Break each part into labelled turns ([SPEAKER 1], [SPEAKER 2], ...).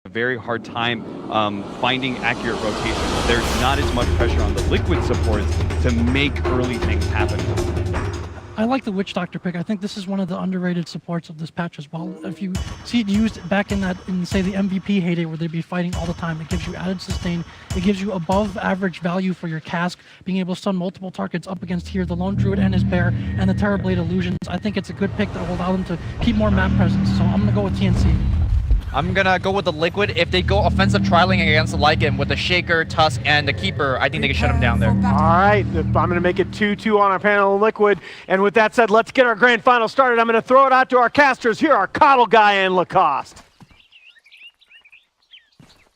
[SPEAKER 1] a very hard time finding accurate rotation. There's not as much pressure on the Liquid supports to make early things happen.
[SPEAKER 2] I like the Witch Doctor pick. I think this is one of the underrated supports of this patch as well. If you see it used back in say the MVP heyday where they'd be fighting all the time, it gives you added sustain. It gives you above average value for your cask, being able to stun multiple targets up against here, the Lone Druid and his bear, and the Terrorblade illusions. I think it's a good pick that will allow them to keep more map presence. So I'm gonna go with TNC.
[SPEAKER 3] I'm gonna go with the Liquid. If they go offensive trialing against the Lycan with the Shaker, Tusk, and the Keeper, I think they can shut him down there.
[SPEAKER 4] All right, I'm gonna make it 2-2 on our panel of Liquid. And with that said, let's get our grand final started. I'm gonna throw it out to our casters. Here are Coddle Guy and Lacoste.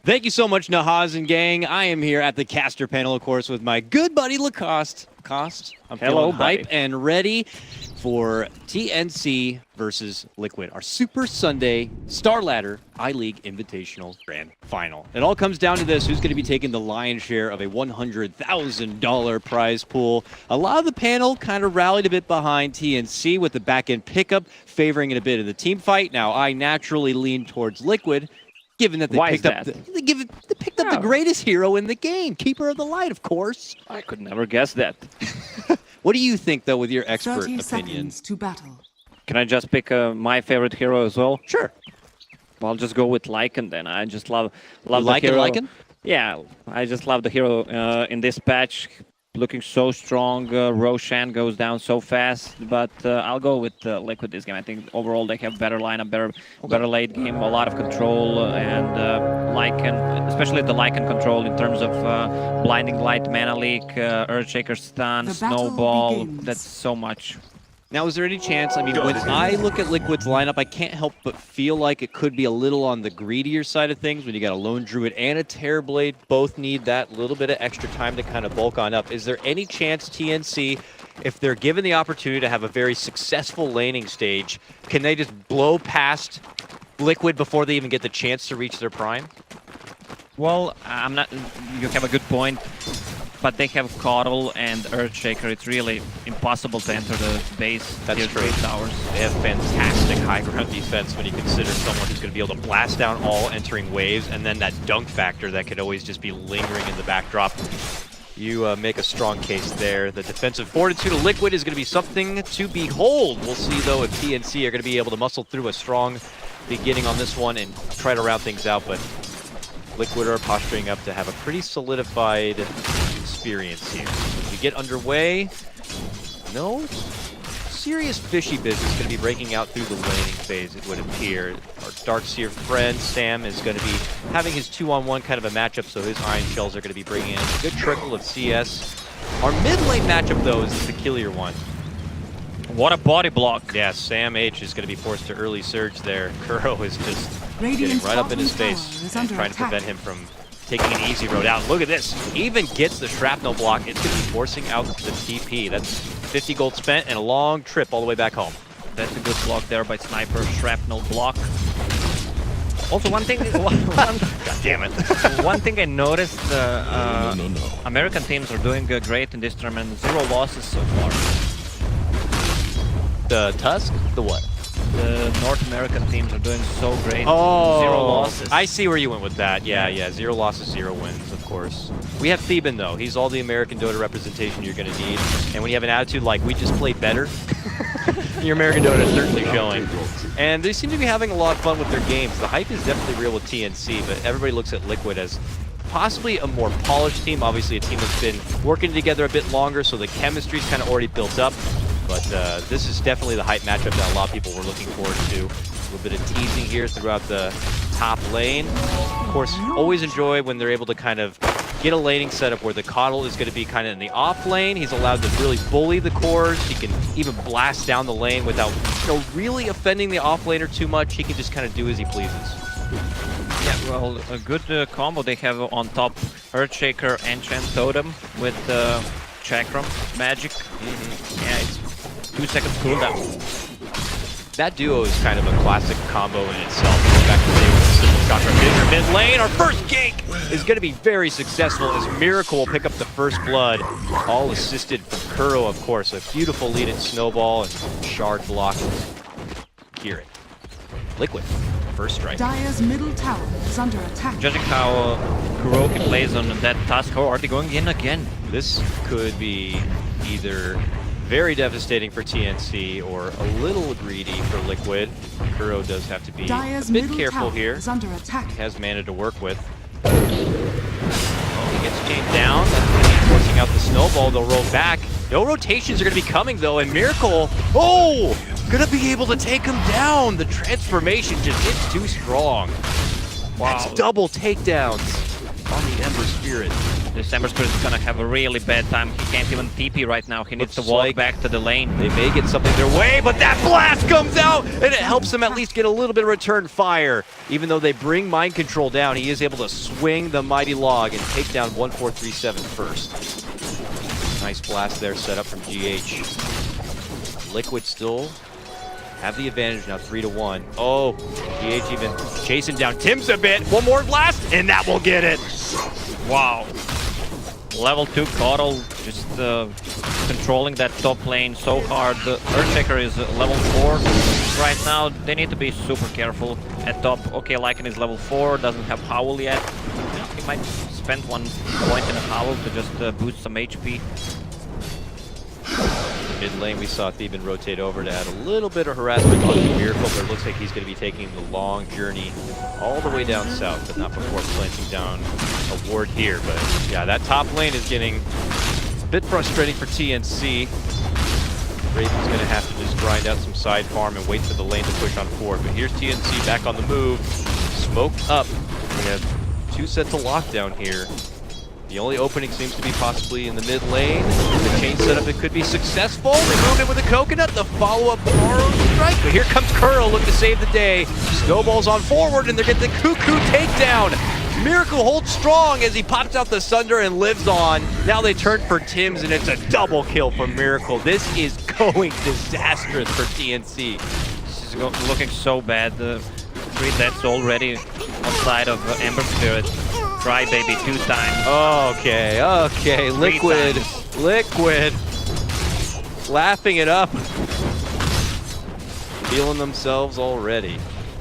[SPEAKER 5] Thank you so much, Nahaz and gang. I am here at the caster panel, of course, with my good buddy Lacoste. Lacoste, I'm feeling hype and ready for TNC versus Liquid, our Super Sunday Star Ladder I-League Invitational Grand Final. It all comes down to this: who's going to be taking the lion's share of a $100,000 prize pool. A lot of the panel kind of rallied a bit behind TNC with the back-end pickup, favoring it a bit in the team fight. Now, I naturally lean towards Liquid, given that they picked up the greatest hero in the game, Keeper of the Light, of course.
[SPEAKER 6] I could never guess that.
[SPEAKER 5] What do you think, though, with your expert
[SPEAKER 7] 30
[SPEAKER 5] opinion?
[SPEAKER 7] seconds to battle.
[SPEAKER 6] Can I just pick my favorite hero as well?
[SPEAKER 5] Sure.
[SPEAKER 6] Well, I'll just go with Lycan then. I just love the
[SPEAKER 5] hero. Lycan?
[SPEAKER 6] Yeah, I just love the hero in this patch. Looking so strong. Roshan goes down so fast, but I'll go with Liquid this game. I think overall they have better lineup, better late game, a lot of control, and Lycan, especially the Lycan control in terms of blinding light, mana leak, Earthshaker stun, snowball. That's so much.
[SPEAKER 5] Now, is there any chance, I mean, when I look at Liquid's lineup, I can't help but feel like it could be a little on the greedier side of things when you got a Lone Druid and a Terrorblade. Both need that little bit of extra time to kind of bulk on up. Is there any chance TNC, if they're given the opportunity to have a very successful laning stage, can they just blow past Liquid before they even get the chance to reach their prime?
[SPEAKER 6] Well, you have a good point. But they have Coddle and Earthshaker. It's really impossible to enter the base.
[SPEAKER 5] That's true.
[SPEAKER 6] Towers.
[SPEAKER 5] They have fantastic high ground defense when you consider someone who's going to be able to blast down all entering waves, and then that dunk factor that could always just be lingering in the backdrop. You make a strong case there. The defensive fortitude of Liquid is going to be something to behold. We'll see, though, if TNC are going to be able to muscle through a strong beginning on this one and try to round things out, but Liquid are posturing up to have a pretty solidified experience here. As we get underway, no serious fishy business going to be breaking out through the laning phase, it would appear. Our Darkseer friend, Sam, is going to be having his 2-on-1 kind of a matchup, so his Iron Shells are going to be bringing in a good trickle of CS. Our mid lane matchup, though, is the peculiar one.
[SPEAKER 6] What a body block.
[SPEAKER 5] Yeah, Sam H is going to be forced to early surge there. Kuro is just getting right up in his face and trying to prevent him from taking an easy road out. Look at this. Even gets the shrapnel block. It's going to be forcing out the TP. That's 50 gold spent and a long trip all the way back home.
[SPEAKER 6] That's a good block there by Sniper. Shrapnel block. Also, one thing... God
[SPEAKER 5] damn it.
[SPEAKER 6] One thing I noticed, American teams are doing great in this tournament. 0 losses so far.
[SPEAKER 5] The Tusk? The what?
[SPEAKER 6] The North American teams are doing so great.
[SPEAKER 5] Oh,
[SPEAKER 6] 0 losses.
[SPEAKER 5] I see where you went with that. Yeah. 0 losses, 0 wins, of course. We have Theban, though. He's all the American Dota representation you're going to need. And when you have an attitude like, we just play better, your American Dota is certainly showing. And they seem to be having a lot of fun with their games. The hype is definitely real with TNC, but everybody looks at Liquid as possibly a more polished team. Obviously, a team that's been working together a bit longer, so the chemistry's kind of already built up. But this is definitely the hype matchup that a lot of people were looking forward to. A little bit of teasing here throughout the top lane. Of course, always enjoy when they're able to kind of get a laning setup where the Coddle is going to be kind of in the off lane. He's allowed to really bully the cores. He can even blast down the lane without really offending the off laner too much. He can just kind of do as he pleases.
[SPEAKER 6] Yeah, well, a good combo they have on top. Earthshaker, Enchant Totem with Chakram Magic. Yeah, it's 2 seconds cooldown.
[SPEAKER 5] That duo is kind of a classic combo in itself. Back to the day with the simple Chakra Vision mid lane. Our first gank is going to be very successful as Miracle will pick up the first blood. All assisted from Kuro, of course. A beautiful lead in Snowball and Shard block. Kieran. Liquid, first strike.
[SPEAKER 7] Dire's middle tower is under attack.
[SPEAKER 6] Judging how Kuroki plays on that task, how are they going in again?
[SPEAKER 5] This could be either very devastating for TNC or a little greedy for Liquid. Kuro does have to be
[SPEAKER 7] Dire's
[SPEAKER 5] a bit
[SPEAKER 7] middle
[SPEAKER 5] careful
[SPEAKER 7] tower
[SPEAKER 5] here.
[SPEAKER 7] is under attack.
[SPEAKER 5] He has mana to work with.
[SPEAKER 6] He gets chained down. That's going to be forcing out the snowball. They'll roll back.
[SPEAKER 5] No rotations are going to be coming though, and Miracle, oh, gonna be able to take him down. The transformation just hits too strong.
[SPEAKER 6] Wow.
[SPEAKER 5] That's double takedowns on the Ember Spirit.
[SPEAKER 6] This Ember Spirit is going to have a really bad time. He can't even TP right now. He needs to
[SPEAKER 5] Looks
[SPEAKER 6] walk
[SPEAKER 5] like
[SPEAKER 6] back to the lane.
[SPEAKER 5] They may get something their way, but that blast comes out, and it helps them at least get a little bit of return fire. Even though they bring Mind Control down, he is able to swing the Mighty Log and take down 1437 first. Nice blast there set up from GH. Liquid still have the advantage now, 3-1. Oh, GH even chasing down Tim's a bit. One more blast, and that will get it.
[SPEAKER 6] Wow. Level 2 Coddle just controlling that top lane so hard. The Earthshaker is level 4 right now. They need to be super careful at top. Okay, Lycan is level 4, doesn't have Howl yet. He might spend 1 point in a Howl to just boost some HP.
[SPEAKER 5] Mid lane, we saw Theban rotate over to add a little bit of harassment on Miracle, but it looks like he's going to be taking the long journey all the way down south, but not before planting down a ward here. But yeah, that top lane is getting a bit frustrating for TNC. Raven's going to have to just grind out some side farm and wait for the lane to push on forward. But here's TNC back on the move, smoked up. We have 2 sets of lockdown here. The only opening seems to be possibly in the mid lane. The chain setup, it could be successful. They moved it with a coconut, the follow-up borrow strike. But here comes Kuro looking to save the day. Snowballs on forward, and they're getting the Cuckoo takedown. Miracle holds strong as he pops out the Sunder and lives on. Now they turn for Tim's, and it's a double kill for Miracle. This is going disastrous for TNC.
[SPEAKER 6] This is looking so bad. 3 deaths already on side of Ember Spirit. Crybaby 2 times.
[SPEAKER 5] Okay, okay, Liquid, Liquid. Laughing it up. Feeling themselves already.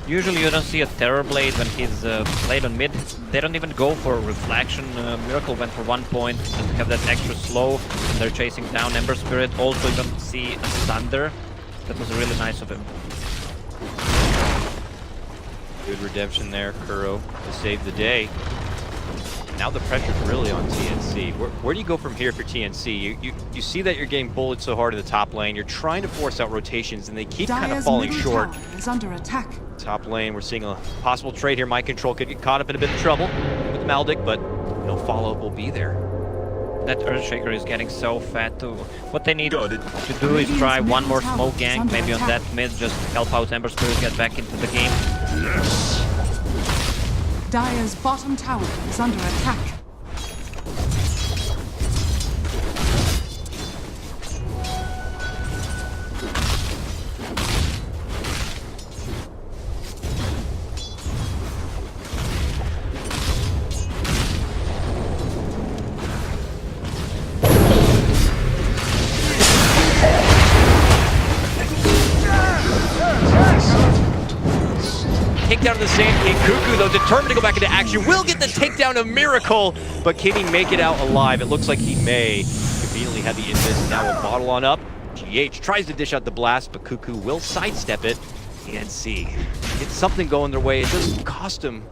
[SPEAKER 6] Usually you don't see a Terrorblade when he's played on mid. They don't even go for Reflection. Miracle went for 1 point just to have that extra slow. And they're chasing down Ember Spirit. Also you don't see a Thunder. That was really nice of him.
[SPEAKER 5] Good redemption there, Kuro, to save the day. Now the pressure's really on TNC. Where do you go from here for TNC? You see that you're getting bullied so hard in the top lane. You're trying to force out rotations, and they keep kind of falling short.
[SPEAKER 7] Is under attack.
[SPEAKER 5] Top lane, we're seeing a possible trade here. Mind Control could get caught up in a bit of trouble with Maldic, but no follow-up will be there.
[SPEAKER 6] That Earthshaker is getting so fat too. What they need to do is try one more smoke gank, maybe on that mid, just help out Ember Spirit get back into the game.
[SPEAKER 7] Dire's bottom tower is under attack.
[SPEAKER 5] Takedown of the Sand King. Cuckoo, though, determined to go back into action, will get the takedown of Miracle, but can he make it out alive? It looks like he may. Conveniently had the invis, now will bottle on up. GH tries to dish out the blast, but Cuckoo will sidestep it. TNC gets something going their way. It doesn't cost him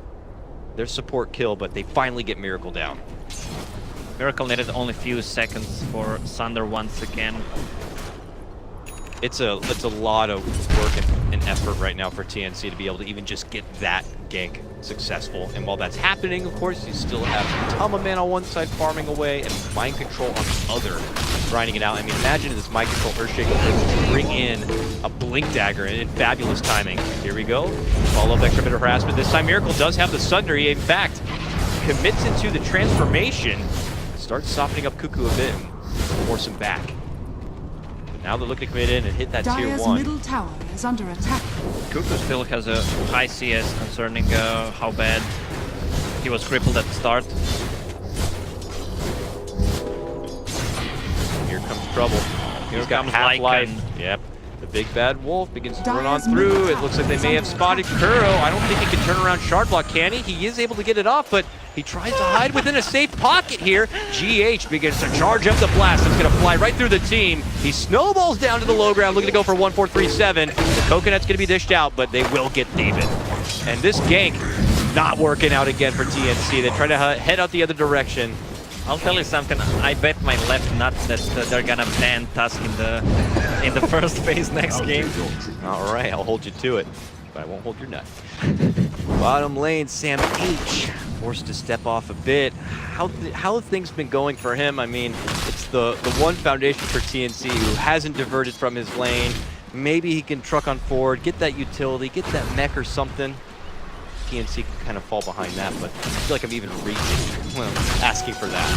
[SPEAKER 5] their support kill, but they finally get Miracle down.
[SPEAKER 6] Miracle needed only a few seconds for Sunder once again.
[SPEAKER 5] It's a lot of work and effort right now for TNC to be able to even just get that gank successful. And while that's happening, of course, you still have Tama Man on one side farming away and Mind Control on the other, grinding it out. I mean, imagine this Mind Control Earthshaker to bring in a Blink Dagger in fabulous timing. Here we go. Follow up extra bit of harassment. This time Miracle does have the Sunder. He, in fact, commits into the transformation. Starts softening up Cuckoo a bit and force him back. Now they're looking to commit in and hit that tier
[SPEAKER 7] Dire's
[SPEAKER 5] 1.
[SPEAKER 7] middle tower is under attack.
[SPEAKER 6] Cuckoo still has a high CS concerning how bad he was crippled at the start.
[SPEAKER 5] Here comes trouble.
[SPEAKER 6] Here
[SPEAKER 5] He's got
[SPEAKER 6] comes
[SPEAKER 5] half life.
[SPEAKER 6] Lycan.
[SPEAKER 5] Yep. The big bad wolf begins to run on
[SPEAKER 7] Dyer's
[SPEAKER 5] through.
[SPEAKER 7] middle
[SPEAKER 5] It looks like they
[SPEAKER 7] tower
[SPEAKER 5] may
[SPEAKER 7] is
[SPEAKER 5] have
[SPEAKER 7] under
[SPEAKER 5] spotted Kuro. I don't think he can turn around shard block, can he? He is able to get it off, but he tries to hide within a safe pocket here. GH begins to charge up the blast. It's going to fly right through the team. He snowballs down to the low ground, looking to go for 1-4-3-7. The coconut's going to be dished out, but they will get David. And this gank not working out again for TNC. They try to head out the other direction.
[SPEAKER 6] I'll tell you something. I bet my left nuts that they're gonna ban Tusk in the first phase next game.
[SPEAKER 5] All right, I'll hold you to it, but I won't hold your nut. Bottom lane, Sam H forced to step off a bit. How have things been going for him? I mean, it's the one foundation for TNC who hasn't diverted from his lane. Maybe he can truck on forward, get that utility, get that mech or something. TNC can kind of fall behind that, but I feel like I'm even reaching, well, asking for that.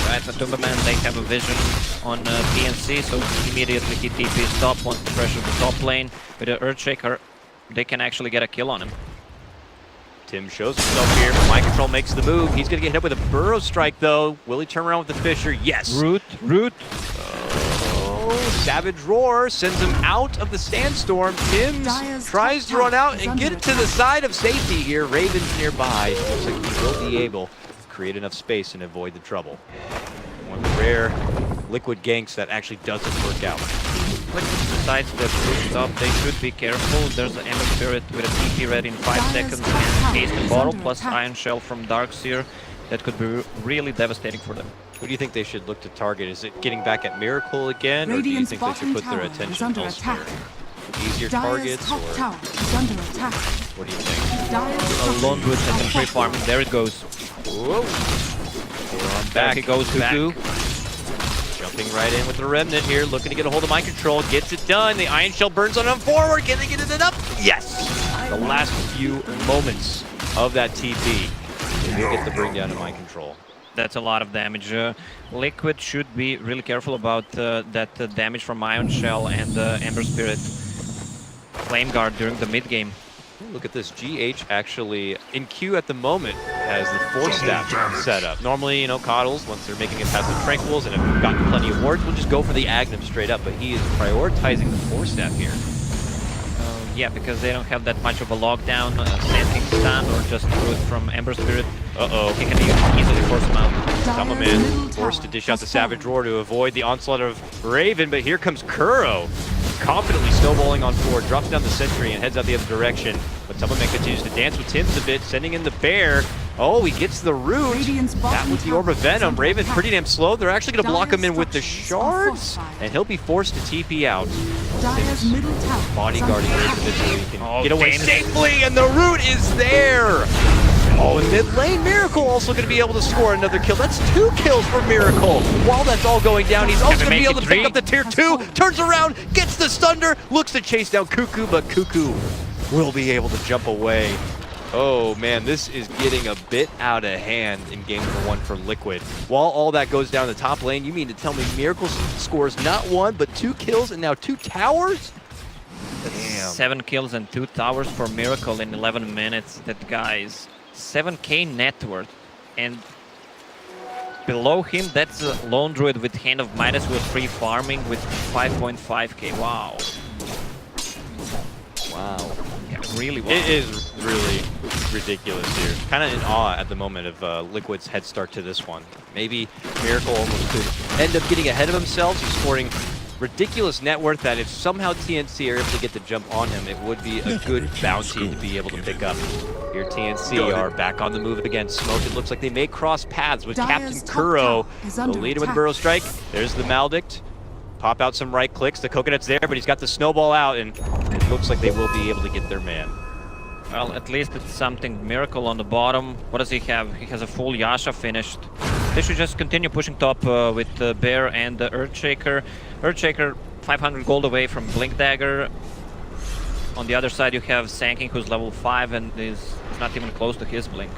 [SPEAKER 6] Right, but Tumberman, they have a vision on PNC, so immediately he TP's top, wants to pressure the top lane. With the Earthshaker, they can actually get a kill on him.
[SPEAKER 5] Tim shows himself here. Mind Control makes the move. He's going to get hit with a Burrow Strike, though. Will he turn around with the Fisher? Yes.
[SPEAKER 6] Root.
[SPEAKER 5] Savage Roar sends him out of the Sandstorm. Tim
[SPEAKER 7] Dyer's
[SPEAKER 5] tries to
[SPEAKER 7] top
[SPEAKER 5] run out
[SPEAKER 7] is
[SPEAKER 5] and
[SPEAKER 7] under
[SPEAKER 5] get it to the side of safety here. Raven's nearby. Looks like he will be able to create enough space and avoid the trouble. One of the rare liquid ganks that actually doesn't work out.
[SPEAKER 6] Besides the push top, they should be careful. There's an Ember Spirit with a TP ready in 5
[SPEAKER 7] Dyer's
[SPEAKER 6] seconds
[SPEAKER 7] top
[SPEAKER 6] and
[SPEAKER 7] tower
[SPEAKER 6] Haste and
[SPEAKER 7] is
[SPEAKER 6] Bottle
[SPEAKER 7] under
[SPEAKER 6] plus
[SPEAKER 7] attack.
[SPEAKER 6] Iron Shell from Darkseer. That could be really devastating for them.
[SPEAKER 5] Who do you think they should look to target? Is it getting back at Miracle again, or do you
[SPEAKER 7] Radiant's
[SPEAKER 5] think they
[SPEAKER 7] bottom
[SPEAKER 5] should put their
[SPEAKER 7] tower is
[SPEAKER 5] attention
[SPEAKER 7] under
[SPEAKER 5] elsewhere?
[SPEAKER 7] attack.
[SPEAKER 5] Easier
[SPEAKER 7] Dyer's
[SPEAKER 5] targets,
[SPEAKER 7] top
[SPEAKER 5] or
[SPEAKER 7] tower is under attack.
[SPEAKER 5] what do you think?
[SPEAKER 7] Dyer's
[SPEAKER 6] Lone Wood has been free farming. There it goes.
[SPEAKER 5] Whoa. We're on
[SPEAKER 6] Back
[SPEAKER 5] back.
[SPEAKER 6] it goes,
[SPEAKER 5] Cuckoo.
[SPEAKER 6] back.
[SPEAKER 5] Jumping right in with the Remnant here, looking to get a hold of Mind Control. Gets it done. The Iron Shell burns on him forward. Can they get it up? Yes! The last few moments of that TP. They will get the bring down to Mind Control.
[SPEAKER 6] That's a lot of damage. Liquid should be really careful about that damage from Iron Shell and Ember Spirit Flame Guard during the mid game.
[SPEAKER 5] Look at this. GH actually, in queue at the moment, has the Force Staff set up. Normally, you know, Coddles, once they're making it past the Tranquils and have gotten plenty of wards, will just go for the Agnum straight up, but he is prioritizing the Force Staff here.
[SPEAKER 6] Yeah, because they don't have that much of a lockdown, Sand King stun, or just root from Ember Spirit.
[SPEAKER 5] Uh-oh.
[SPEAKER 6] He can easily force him out.
[SPEAKER 5] Come
[SPEAKER 7] Dyer's
[SPEAKER 5] in,
[SPEAKER 7] middle
[SPEAKER 5] forced to
[SPEAKER 7] tower
[SPEAKER 5] dish out
[SPEAKER 7] has
[SPEAKER 5] the Savage
[SPEAKER 7] fallen.
[SPEAKER 5] Roar to avoid the onslaught of Raven, but here comes Kuro. Confidently snowballing on forward, drops down the Sentry and heads out the other direction. But Tumberman continues to dance with Tims a bit, sending in the Bear. Oh, he gets the root.
[SPEAKER 7] Radiant's
[SPEAKER 5] That
[SPEAKER 7] bottom
[SPEAKER 5] with the Orb of
[SPEAKER 7] tower is
[SPEAKER 5] Venom.
[SPEAKER 7] under
[SPEAKER 5] Raven's
[SPEAKER 7] attack.
[SPEAKER 5] pretty damn slow. They're actually going to block him in with the
[SPEAKER 7] Dyer's structures are
[SPEAKER 5] shards,
[SPEAKER 7] fortified.
[SPEAKER 5] and he'll be forced to TP out.
[SPEAKER 7] Dyer's middle tower is under
[SPEAKER 5] Bodyguarding
[SPEAKER 7] attack.
[SPEAKER 5] Raven so he can
[SPEAKER 6] Oh,
[SPEAKER 5] get away
[SPEAKER 6] Dana.
[SPEAKER 5] safely, and the root is there. Oh, and mid lane, Miracle also going to be able to score another kill. That's 2 kills for Miracle. While that's all going down, he's also
[SPEAKER 6] we
[SPEAKER 5] going to be
[SPEAKER 6] make
[SPEAKER 5] able
[SPEAKER 6] it
[SPEAKER 5] to pick
[SPEAKER 6] 3?
[SPEAKER 5] up the tier 2, turns around, gets the Thunder, looks to chase down Cuckoo, but Cuckoo will be able to jump away. Oh man, this is getting a bit out of hand in game number 1 for Liquid. While all that goes down the top lane, you mean to tell me Miracle scores not 1, but 2 kills and now 2 towers? Damn.
[SPEAKER 6] 7 kills and 2 towers for Miracle in 11 minutes. That guy's 7k net worth. And below him, that's a Lone Druid with Hand of Midas who was free farming with 5.5k. Wow.
[SPEAKER 5] Wow.
[SPEAKER 6] Yeah, really wow.
[SPEAKER 5] It is really ridiculous here. Kind of in awe at the moment of Liquid's head start to this one. Maybe Miracle almost could end up getting ahead of himself. He's scoring ridiculous net worth that if somehow TNC are able to get the jump on him, it would be a good bounty to be able to pick up. Here TNC are back on the move again. Smoke, it looks like they may cross paths with
[SPEAKER 7] Dyer's
[SPEAKER 5] Captain
[SPEAKER 7] top
[SPEAKER 5] Kuro.
[SPEAKER 7] tower is
[SPEAKER 5] The
[SPEAKER 7] under
[SPEAKER 5] leader with the
[SPEAKER 7] attack.
[SPEAKER 5] Burrow Strike. There's the Maldict. Pop out some right clicks. The Coconut's there, but he's got the Snowball out, and it looks like they will be able to get their man.
[SPEAKER 6] Well, at least it's something. Miracle on the bottom. What does he have? He has a full Yasha finished. They should just continue pushing top with the Bear and the Earthshaker. Earthshaker 500 gold away from Blink Dagger. On the other side you have Sanking, who's level 5 and is not even close to his Blink.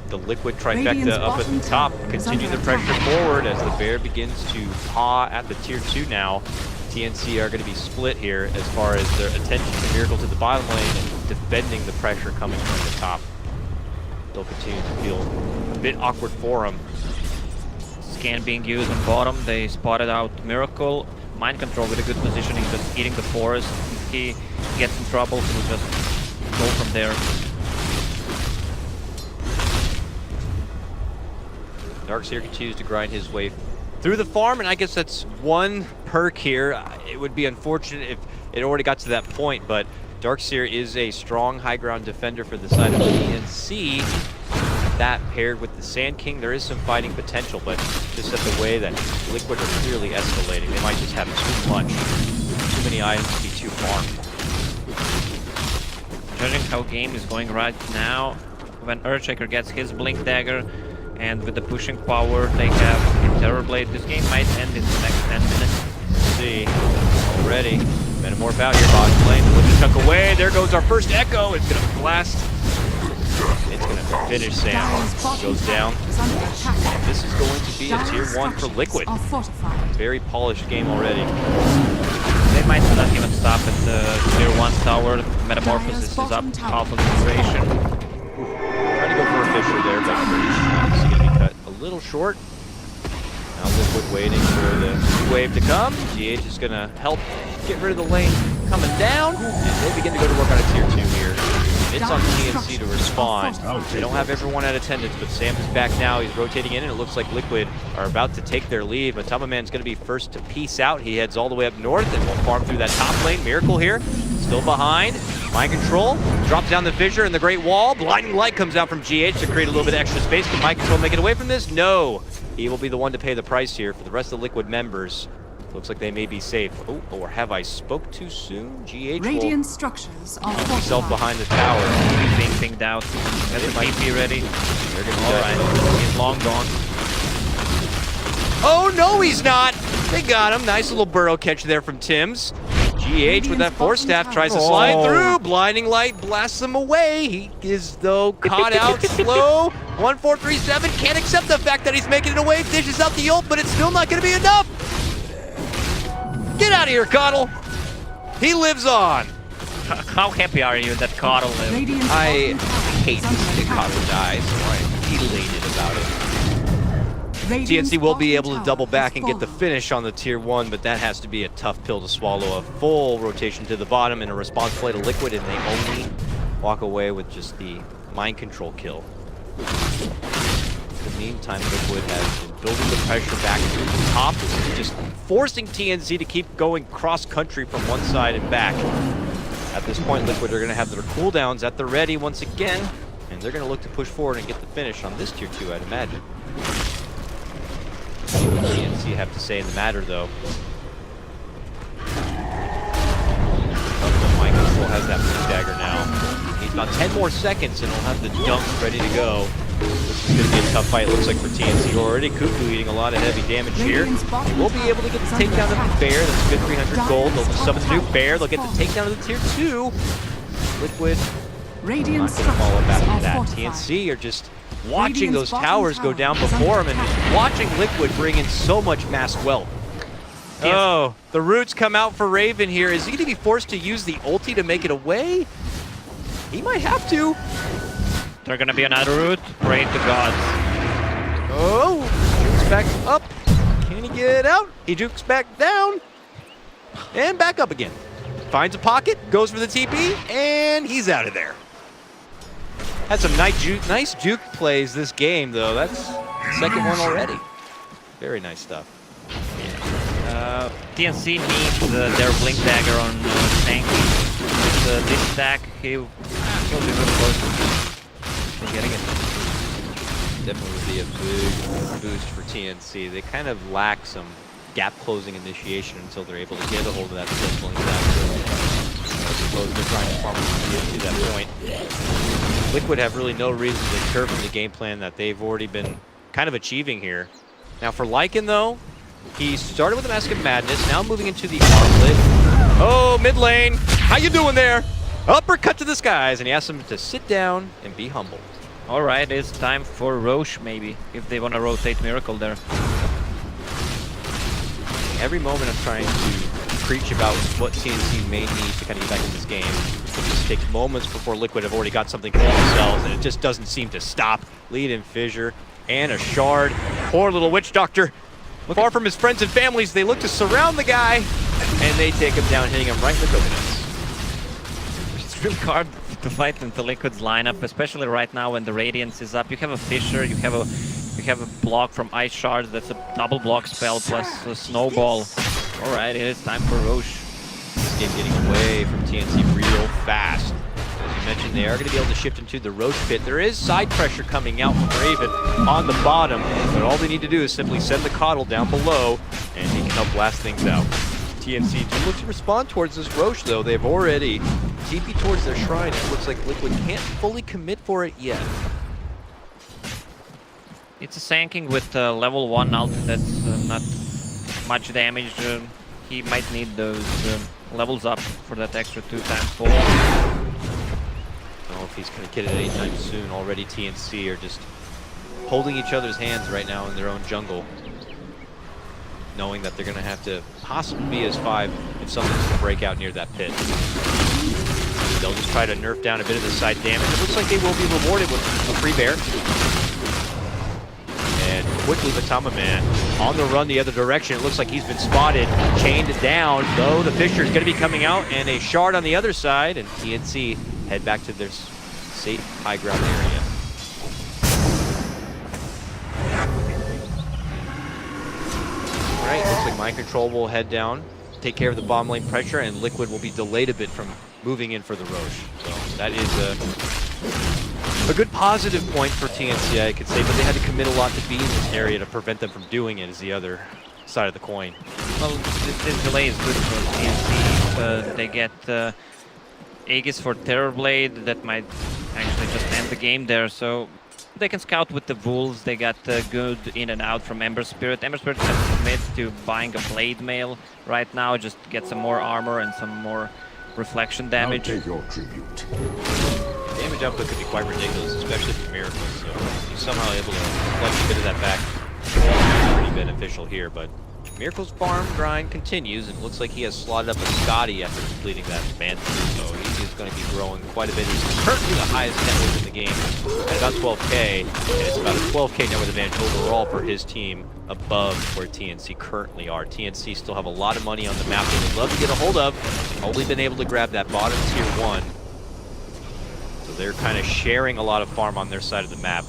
[SPEAKER 5] The Liquid
[SPEAKER 7] Radiant's
[SPEAKER 5] trifecta up at the
[SPEAKER 7] bottom
[SPEAKER 5] top
[SPEAKER 7] tower is
[SPEAKER 5] continue
[SPEAKER 7] under
[SPEAKER 5] the pressure
[SPEAKER 7] attack.
[SPEAKER 5] forward as the Bear begins to paw at the tier 2 now. TNC are going to be split here as far as their attention to Miracle to the bottom lane and defending the pressure coming from the top. They'll continue to feel a bit awkward for him.
[SPEAKER 6] scan being used on bottom. They spotted out Miracle. Mind control with a good positioning, just eating the forest. If he gets in trouble, he will just go from there.
[SPEAKER 5] Darkseer continues to grind his way through the farm, and I guess that's one perk here. It would be unfortunate if it already got to that point, but Darkseer is a strong high ground defender for the side of TNC. That paired with the Sand King, there is some fighting potential, but just at the way that Liquid are clearly escalating, they might just have too much, too many items to be too farmed.
[SPEAKER 6] Judging how game is going right now, when Earthshaker gets his Blink Dagger, and with the pushing power they have in Terrorblade, this game might end in the next 10 minutes.
[SPEAKER 5] Let's see, already, Metamorph out here, bottom lane, look to tuck away, there goes our first Echo, it's gonna blast. It's gonna finish Sam, goes down. And this is going to be a tier 1 for Liquid. Very polished game already.
[SPEAKER 6] They might not even stop at the tier 1 tower. Metamorphosis is up half of the duration.
[SPEAKER 5] Trying to go for a Fisher there, but it's gonna be cut a little short. Now Liquid waiting for the wave to come. GH is gonna help get rid of the lane coming down, and they begin to go to work on a tier 2 here. It's on TNC to respond. They don't have everyone at attendance, but Sam is back now. He's rotating in, and it looks like Liquid are about to take their lead. Matama Man's going to be first to peace out. He heads all the way up north, and will farm through that top lane. Miracle here, still behind. Mind control, drops down the fissure and the Great Wall. Blinding Light comes out from GH to create a little bit of extra space. Can Mind control make it away from this? No. He will be the one to pay the price here for the rest of the Liquid members. Looks like they may be safe. Oh, or have I spoke too soon? GH
[SPEAKER 7] Radiant structures are
[SPEAKER 5] himself behind the tower.
[SPEAKER 6] He's being pinged out. Has the TP ready.
[SPEAKER 5] They're gonna be
[SPEAKER 6] Alright, he's long gone.
[SPEAKER 5] Oh, no, he's not! They got him. Nice little burrow catch there from Tim's. GH with that Force Staff tries to slide through. Blinding Light blasts him away. He is, though, caught out slow. 1437 can't accept the fact that he's making it away. Dishes out the ult, but it's still not going to be enough. Get out of here, Coddle. He lives on.
[SPEAKER 6] How happy are you that Coddle lived?
[SPEAKER 5] I hate to see Coddle die, so I'm elated about it. TNC will be able to double back and get the finish on the tier 1, but that has to be a tough pill to swallow. A full rotation to the bottom and a response play to Liquid, and they only walk away with just the mind control kill. In the meantime, Liquid has been building the pressure back to the top, just forcing TNC to keep going cross-country from one side and back. At this point, Liquid are going to have their cooldowns at the ready once again, and they're going to look to push forward and get the finish on this tier 2, I'd imagine. What does TNC have to say in the matter, though? Mind control has that blue dagger now. He's about 10 more seconds, and he'll have the jump ready to go. This is going to be a tough fight, looks like, for TNC already. Cuckoo eating a lot of heavy damage here. We'll be able to get the takedown of the bear. That's a good 300 gold. They'll just summon the new bear. They'll get the takedown of the tier 2. Liquid not going to follow up after that. TNC are just watching those towers go down before him and just watching Liquid bring in so much mass wealth. Oh, the roots come out for Raven here. Is he going to be forced to use the ulti to make it away? He might have to.
[SPEAKER 6] There's gonna be another route. Pray to God.
[SPEAKER 5] Oh, jukes back up. Can he get out? He jukes back down. And back up again. Finds a pocket, goes for the TP, and he's out of there. Had some nice juke plays this game, though. That's the second one already. Very nice stuff.
[SPEAKER 6] TNC needs their Blink Dagger on Tank. With this stack, he'll be really close.
[SPEAKER 5] Getting it. Definitely would be a big boost for TNC. They kind of lack some gap closing initiation until they're able to get a hold of that Blink Dagger. I suppose they're trying to farm to that point. Liquid have really no reason to deter from the game plan that they've already been kind of achieving here. Now for Lycan, though, he started with the Mask of Madness, now moving into the Armlet. Oh, mid lane. How you doing there? Uppercut to the skies, and he asks him to sit down and be humble.
[SPEAKER 6] Alright, it's time for Roche, maybe, if they want to rotate Miracle there.
[SPEAKER 5] Every moment I'm trying to preach about what TNC may need to kind of get back in this game. It just takes moments before Liquid have already got something for themselves, and it just doesn't seem to stop. Lead in Fissure and a Shard. Poor little witch doctor. Far from his friends and families, they look to surround the guy, and they take him down, hitting him right in the coconuts.
[SPEAKER 6] It's really hard to fight into Liquid's lineup, especially right now when the Radiance is up. You have a Fissure, you have a block from Ice Shards. That's a double block spell plus a Snowball. All right, it is time for Roche.
[SPEAKER 5] This game getting away from TNC real fast. As you mentioned, they are going to be able to shift into the Roche pit. There is side pressure coming out from Raven on the bottom, but all they need to do is simply send the Coddle down below, and he can help blast things out. TNC do look to respond towards this Roche, though. They've already TP towards their shrine. It looks like Liquid can't fully commit for it yet.
[SPEAKER 6] It's a Sanking with level 1 ult that's not much damage. He might need those levels up for that extra 2 times fall.
[SPEAKER 5] I don't know if he's going to get it anytime soon. Already TNC are just holding each other's hands right now in their own jungle, knowing that they're going to have to possibly be as 5 if something's to break out near that pit. They'll just try to nerf down a bit of the side damage. It looks like they will be rewarded with a free bear. And quickly, Matama Man on the run the other direction. It looks like he's been spotted, chained down, though the Fissure is going to be coming out, and a shard on the other side, and TNC head back to their safe high ground area. All right, looks like Mind Control will head down, take care of the bomb lane pressure, and Liquid will be delayed a bit from moving in for the Roche. So that is a good positive point for TNC, I could say, but they had to commit a lot to be in this area to prevent them from doing it, is the other side of the coin.
[SPEAKER 6] Well, this delay is good for TNC. They get Aegis for Terrorblade. That might actually just end the game there. So they can scout with the Wolves. They got good in and out from Ember Spirit. Ember Spirit has to commit to buying a Blade Mail right now, just to get some more armor and some more reflection damage.
[SPEAKER 8] I'll take your tribute.
[SPEAKER 5] Damage output could be quite ridiculous, especially for Miracle. So he's somehow able to flex a bit of that back. Pretty beneficial here, but Miracle's farm grind continues, and it looks like he has slotted up a Scotty after completing that Mantle. So he is going to be growing quite a bit. He's currently the highest net worth in the game at about 12K, and it's about a 12K net worth advantage overall for his team above where TNC currently are. TNC still have a lot of money on the map that they'd love to get a hold of. Only been able to grab that bottom tier 1. So they're kind of sharing a lot of farm on their side of the map.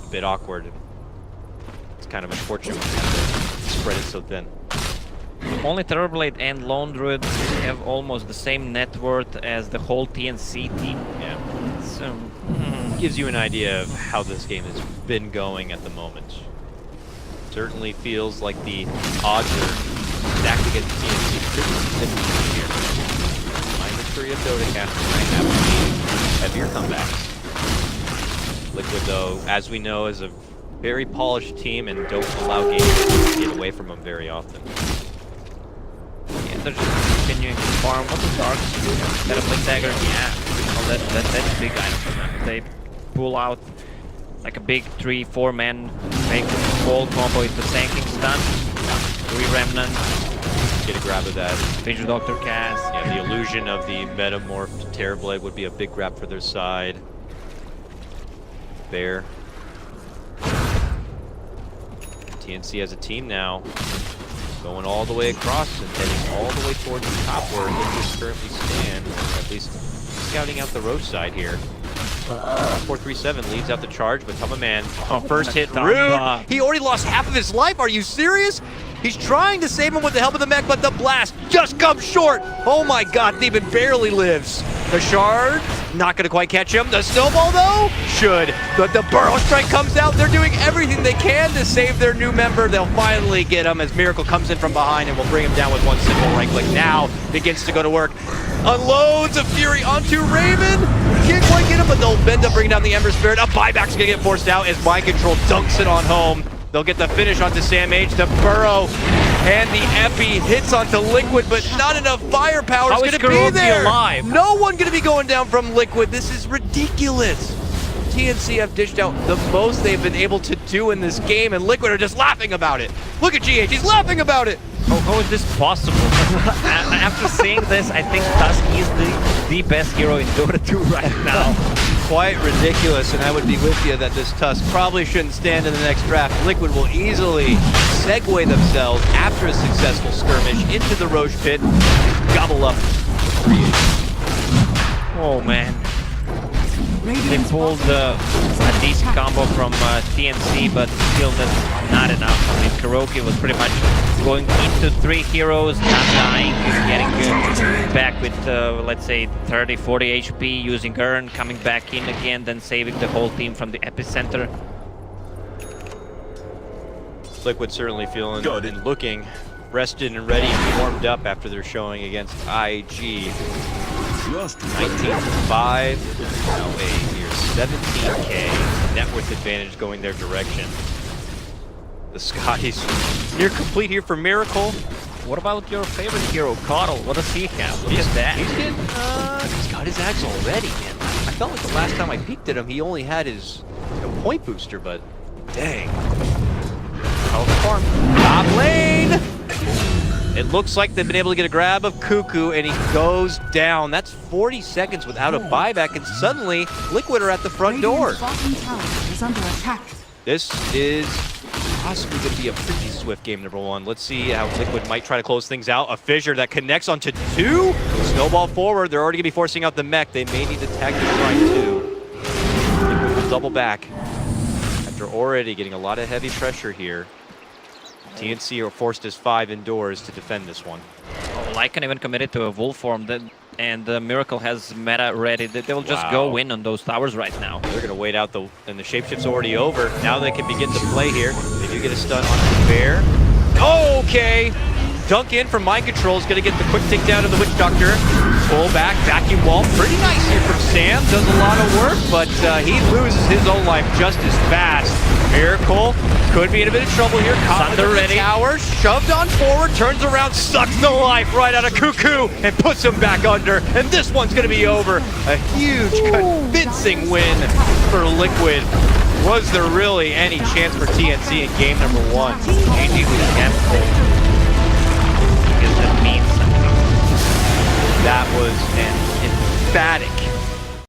[SPEAKER 5] A bit awkward. It's kind of unfortunate when they have to spread it so thin.
[SPEAKER 6] Only Terrorblade and Lone Druid have almost the same net worth as the whole TNC team.
[SPEAKER 5] Yeah.
[SPEAKER 6] So,
[SPEAKER 5] Gives you an idea of how this game has been going at the moment. Certainly feels like the odds are stacked against TNC pretty significantly here. My history of Dota casting might have seen heavier comebacks. Liquid, though, as we know, is a very polished team and don't allow games to get away from them very often.
[SPEAKER 6] yeah, they're just continuing to farm. What the Darks do? Got a Blink Dagger? Yeah. Well, that's a big item for them. They pull out like a big 3-4 man, make a wall combo with the Sanking stun, 3 Remnants.
[SPEAKER 5] Get a grab of that.
[SPEAKER 6] Vision Doctor cast.
[SPEAKER 5] Yeah, the illusion of the metamorphed Terrorblade would be a big grab for their side. Bear. TNC as a team now, going all the way across and heading all the way towards the top where Liquid currently stand, or at least scouting out the Roche side here. 437 leads out the charge, but Tama Man, first hit, rude! He already lost half of his life, are you serious? He's trying to save him with the help of the mech, but the blast just comes short! Oh my god, Theben barely lives. The shard, not gonna quite catch him. The snowball though, should. But the burrow strike comes out. They're doing everything they can to save their new member. They'll finally get him as Miracle comes in from behind and will bring him down with one simple right click. Now begins to go to work. Unloads of fury onto Raven. Can't quite get him, but they'll end up bringing down the Ember Spirit. A buyback's gonna get forced out as Mind Control dunks it on home. They'll get the finish onto Sam H. The burrow and the Epi hits onto Liquid, but not enough firepower is gonna be there.
[SPEAKER 6] Alive?
[SPEAKER 5] No one gonna be going down from Liquid. This is ridiculous. TNC have dished out the most they've been able to do in this game, and Liquid are just laughing about it. Look at GH, he's laughing about it.
[SPEAKER 6] How is this possible? After seeing this, I think Tusk is the best hero in Dota 2 right now.
[SPEAKER 5] quite ridiculous, and I would be with you that this Tusk probably shouldn't stand in the next draft. Liquid will easily segue themselves after a successful skirmish into the Roche pit, gobble up.
[SPEAKER 6] Oh man. They
[SPEAKER 7] Radiant's
[SPEAKER 6] pulled
[SPEAKER 7] bottom
[SPEAKER 6] a decent combo from TNC, but still that's not enough. I mean, Kuroki was pretty much going into 3 heroes, not dying, getting back with, let's say, 30, 40 HP, using Urn, coming back in again, then saving the whole team from the epicenter.
[SPEAKER 5] Liquid certainly feeling and looking rested and ready and warmed up after their showing against IG. 19-5, now a here 17k net worth advantage going their direction. The Scotties near complete here for Miracle.
[SPEAKER 6] What about your favorite hero, Coddle? What does he have? Look at that.
[SPEAKER 5] He's getting, he's got his axe already, man. I felt like the last time I peeked at him, he only had his point booster, but dang. Hell of a farm. Top lane! It looks like they've been able to get a grab of Cuckoo, and he goes down. That's 40 seconds without a buyback, and suddenly Liquid are at the front door.
[SPEAKER 7] Radiant's bottom tower is under attack.
[SPEAKER 5] This is possibly going to be a pretty swift game, number one. Let's see how Liquid might try to close things out. A fissure that connects onto 2. Snowball forward. They're already going to be forcing out the mech. They may need to tag the shrine too. Liquid will double back after already getting a lot of heavy pressure here. TNC are forced as 5 indoors to defend this one.
[SPEAKER 6] Oh, Lycan even committed to a Wolf form, and Miracle has meta ready. They will just go in on those towers right now.
[SPEAKER 5] They're going to wait out and the shapeshift's already over. Now they can begin to play here. They do get a stun on the bear. Okay! Dunk in from Mind Control is going to get the quick takedown of the Witch Doctor. Pull back, vacuum wall. Pretty nice here from Sam. Does a lot of work, but he loses his own life just as fast. Miracle could be in a bit of trouble here. Thunder ready. Tower, shoved on forward, turns around, sucks the life right out of Cuckoo, and puts him back under. And this one's going to be over. A huge, convincing win for Liquid. Was there really any chance for TNC in game number 1?
[SPEAKER 6] GG with Capcom. Because that means something.
[SPEAKER 5] That was an emphatic